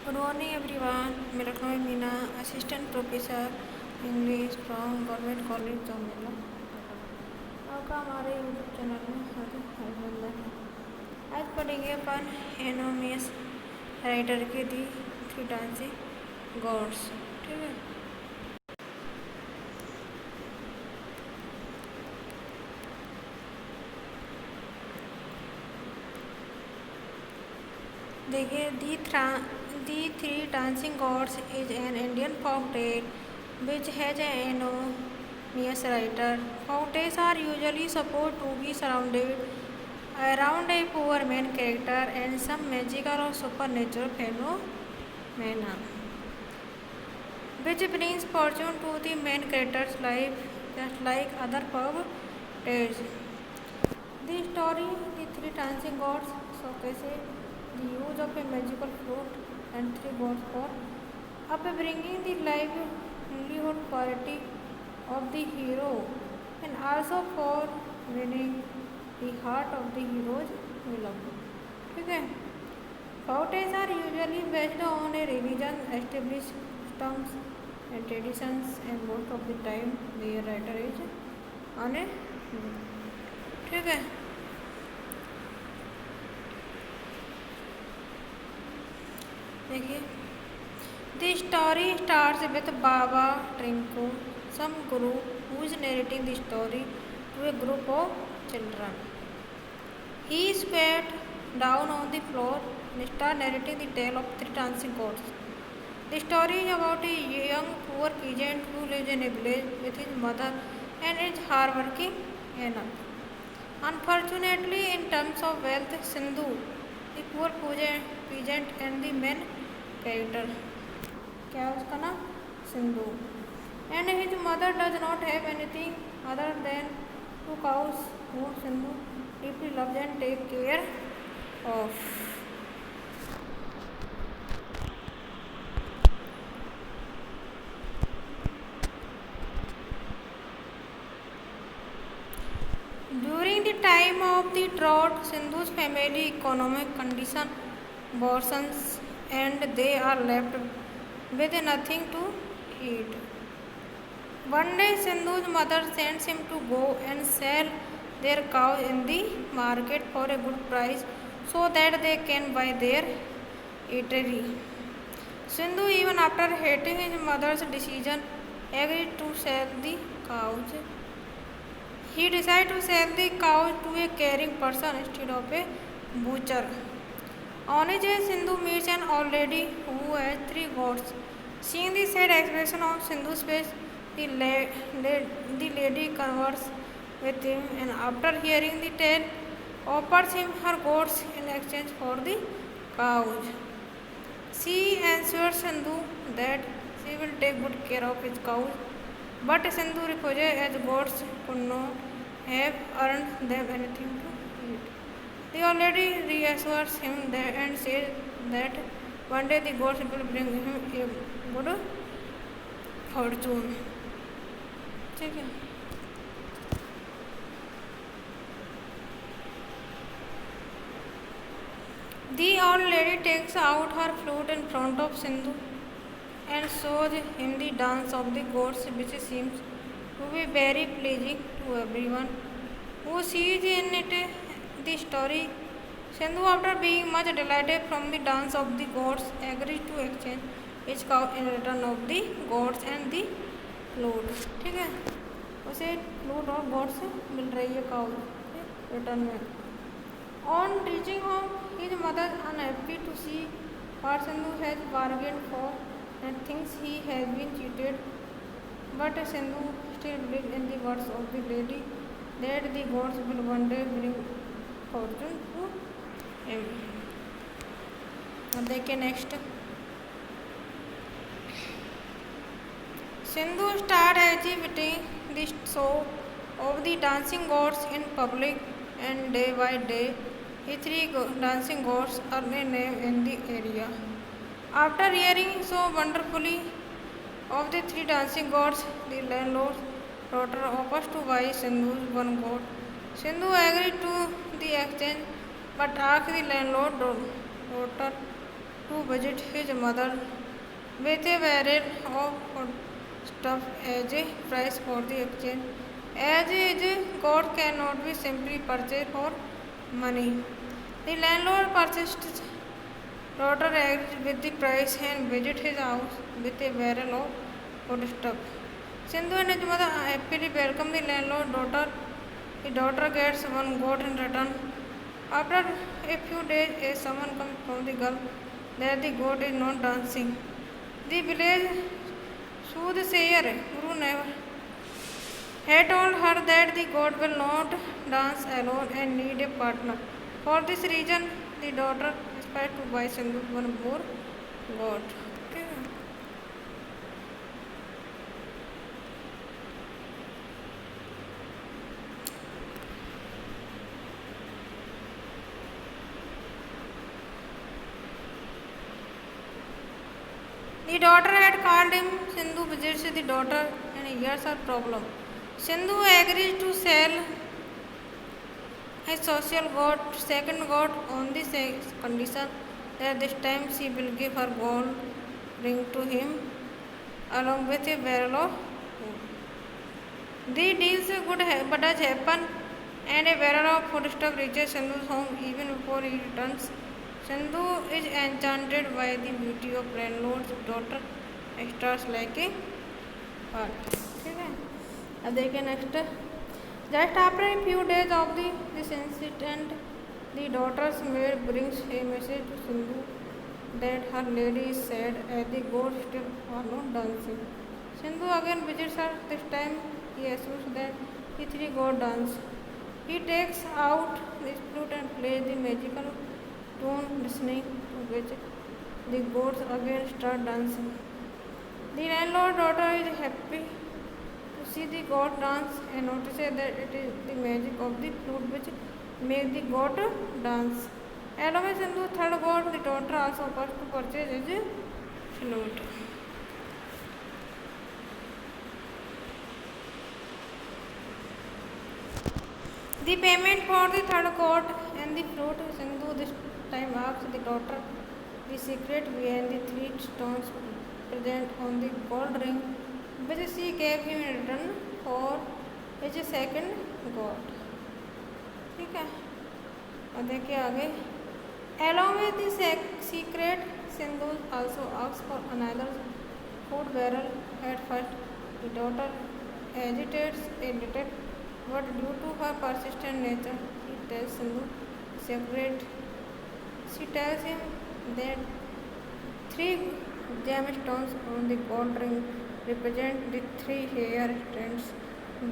Good morning everyone. Welcome Meena, Assistant Professor English from Government College Jamila. आपका हमारे YouTube channel में हार्दिक अभिनंदन है। आज पढ़ेंगे अपन एनोनिमस राइटर के दी थ्री डांसिंग गॉड्स। ठीक है, देखिए the three dancing gods is an Indian folk tale which has an anonymous writer. Folk tales are usually supposed to be surrounded around a poor main character and some magical or supernatural phenomena which brings fortune to the main character's life just like other folk tales. The story, The Three Dancing Gods, showcases the use of a magical flute and three gods for upbringing the livelihood quality of the hero and also for winning the heart of the hero's beloved. ठीक है, Folk-tales are usually based on a religion, established customs and traditions, and most of the time their writer is on a ठीक है। देखिए, the story starts with Baba Trinko, some guru who is narrating the story to a group of children. He squat down on the floor and starts narrating the tale of three dancing gods. The story is about a young poor peasant who lives in a village with his mother and is hardworking enough. Unfortunately, in terms of wealth, Sindhu, the poor peasant and the main character, क्या है उसका नाम, Sindhu, and his mother does not have anything other than two cows who Sindhu deeply loves and take care of. During the time of the drought, Sindhu's family economic condition worsens and they are left with nothing to eat. One day, Sindhu's mother sends him to go and sell their cows in the market for a good price so that they can buy their eatery. Sindhu, even after hating his mother's decision, agreed to sell the cows. He decided to sell the cows to a caring person instead of a butcher. On his way, Sindhu meets an old lady who has three goats. Seeing the sad expression on Sindhu's face, the lady converses with him and after hearing the tale, offers him her goats in exchange for the cows. She assures Sindhu that she will take good care of his cows, but Sindhu refuses as goats could not have earned them anything to eat. The old lady reassures him and says that one day the gods will bring him a good fortune. ठीक है, the old lady takes out her flute in front of Sindhu and shows him the dance of the gods, which seems to be very pleasing to everyone who sees in it the story. Sindhu, after being much delighted from the dance of the gods, agrees to exchange his cow in return of the gods and the flute. ठीक है, उसे flute और God से मिल रही है cow return में. On reaching home, his mother is unhappy to see what Sindhu has bargained for and thinks he has been cheated. But Sindhu still believes in the words of the lady that the gods will one day bring fortune to him. अब देखिए next. Sindhu started exhibiting the show of the dancing gods in public, and day by day, his three dancing gods earned a name in the area. After hearing so wonderfully of the three dancing gods, the landlord's daughter offers to buy Sindhu's one god. Sindhu agreed to the exchange, but asked the landlord's daughter to visit his mother with a barrel of stuff as a price for the exchange. As is, God cannot be simply purchased for money. The landlord persists. Daughter agrees with the price and visit his house with a barrel of foodstuff. Sindhu and his mother happily welcome the landlord daughter. The daughter gets one goat in return. After a few days, a summons comes from the girl that the goat is not dancing. The village soothsayer Guru never had told her that the goat will not dance alone and need a partner. For this reason, the daughter aspired to buy Sindhu one more goat. Okay. The daughter had called him. Sindhu visits the daughter and hears her problem. Sindhu agrees to sell his social goat, second goat, on the condition that this time she will give her gold ring to him along with a barrel of food. The deals does happen, and a barrel of foodstuff reaches Sindhu's home even before he returns. Sindhu is enchanted by the beauty of landlord's daughter and starts liking her. ठीक है, अब देखिए next. Just after a few days of this incident, the daughter's maid brings a message to Sindhu that her lady is sad as the goat still are not dancing. Sindhu again visits her. This time he assures that the three goats dance. He takes out the flute and plays the magical tune, listening to which the goats again start dancing. The landlord daughter is happy to see the goat dance and notices that it is the magic of the flute which makes the goat dance. Along with Sindhu's third goat, the daughter also offers to purchase his flute. The payment for the third goat and the flute, Sindhu this time asks the daughter the secret behind the three stones present on the gold ring which she gave him in return for his second goat. ठीक है, और देखिए आगे. Along with the secret, Sindhu also asks for another food barrel. At first, the daughter hesitates a little, but due to her persistent nature, she tells Sindhu secret. She tells him that three gemstones on the gold ring represent the three hair strands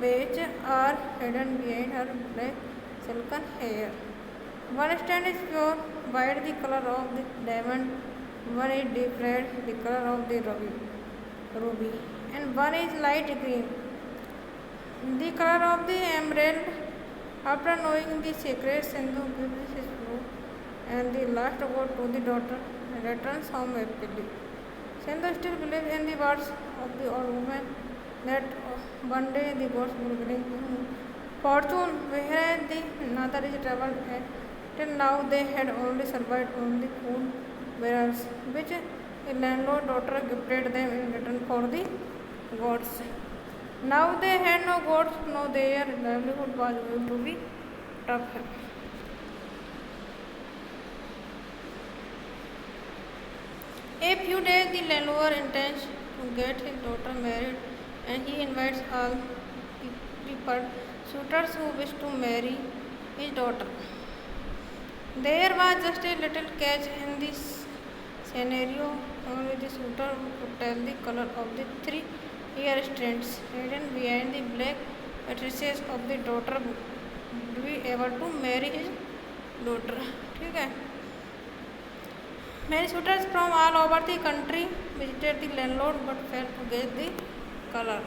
which are hidden behind her black silken hair. One strand is pure white, the color of the diamond, one is deep red, the color of the ruby, and one is light green, the color of the emerald. After knowing the secret, Sindhu gives his flute and the last goat to the daughter and returns home happily. Sindhu still believes in the words of the old woman that one day the gods will bring him fortune, whereas the another is traveled at. Till now they had only survived on the food barrels, which the landlord daughter gifted them in return for the goats. Now they had no goats, no their livelihood was going to be tough. A few days the landlord intends to get his daughter married and he invites all the preferred suitors who wish to marry his daughter. There was just a little catch in this scenario. Only the suitor could tell the color of the three hair strands hidden behind the black matrices of the daughter would be able to marry his daughter. ठीक है. Many suitors from all over the country visited the landlord but failed to get the color.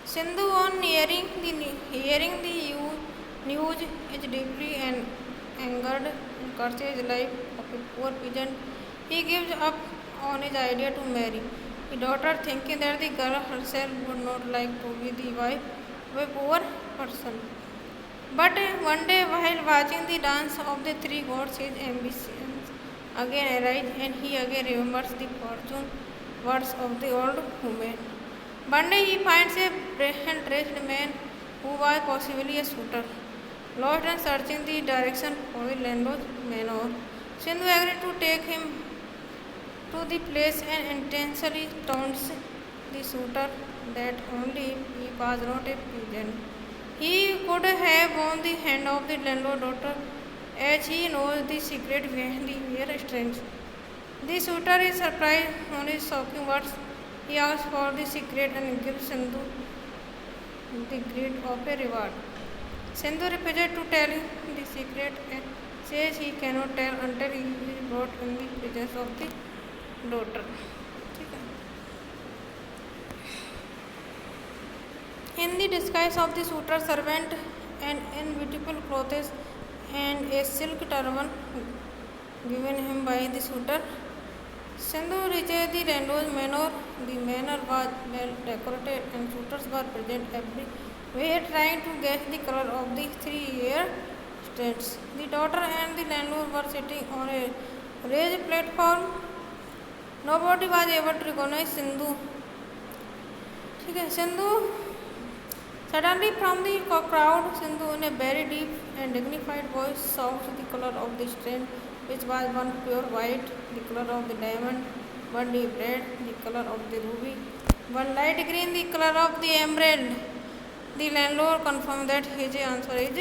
Sindhu, on hearing the news, is deeply angered and curses his life of a poor peasant. He gives up on his idea to marry the daughter, thinking that the girl herself would not like to be the wife of a poor person. But one day, while watching the dance of the three gods, his ambitions again arise, and he again remembers the fortune words of the old woman. One day, he finds a dressed man who was possibly a suitor, lost and searching the direction for the landlord's manor. Sindhu agreed to take him to the place and intentionally taunts the suitor that only he was not a peasant. He could have won the hand of the landlord's daughter as he knows the secret behind the mere strange. The suitor is surprised on his shocking words. He asks for the secret and gives Sindhu the greed of a reward. Sindhu refuses to tell him the secret and says he cannot tell until he is brought in the presence of the daughter. In the disguise of the suitor servant and in beautiful clothes and a silk turban given him by the suitor, Sindhu reaches the landlord's manor. The manor was well decorated and suitors were present everywhere trying to guess the color of the 3-year stands. The daughter and the landlord were sitting on a raised platform. Nobody was able to recognize Sindhu. Sindhu suddenly from the crowd, Sindhu in a very deep and dignified voice shouts the color of the strand, which was one pure white, the color of the diamond, one deep red, the color of the ruby, one light green, the color of the emerald. The landlord confirmed that his answer is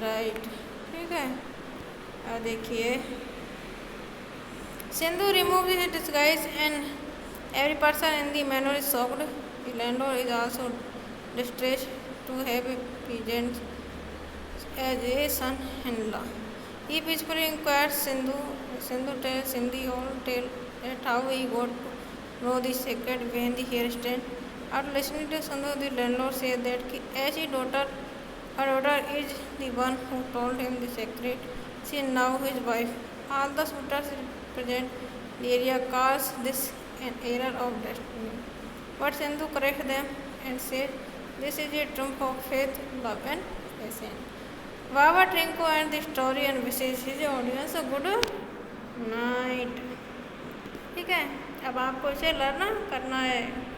right. ठीक है, अब देखिए, Sindhu removes his disguise and every person in the manor is shocked. The landlord is also distressed to have a peasant as a son-in-law. He peacefully inquires Sindhu. Sindhu tells him the whole tale that how he got to know the secret behind the hairstand. After listening to Sindhu, the landlord says that as her daughter is the one who told him the secret. She is now his wife. All the suitors present the area calls this an error of destiny. But Sindhu corrects them and says this is a triumph of faith, love and patience. Baba Trinko and the story and wishes his audience a good night. ठीक है, अब आपको इसे learn करना है.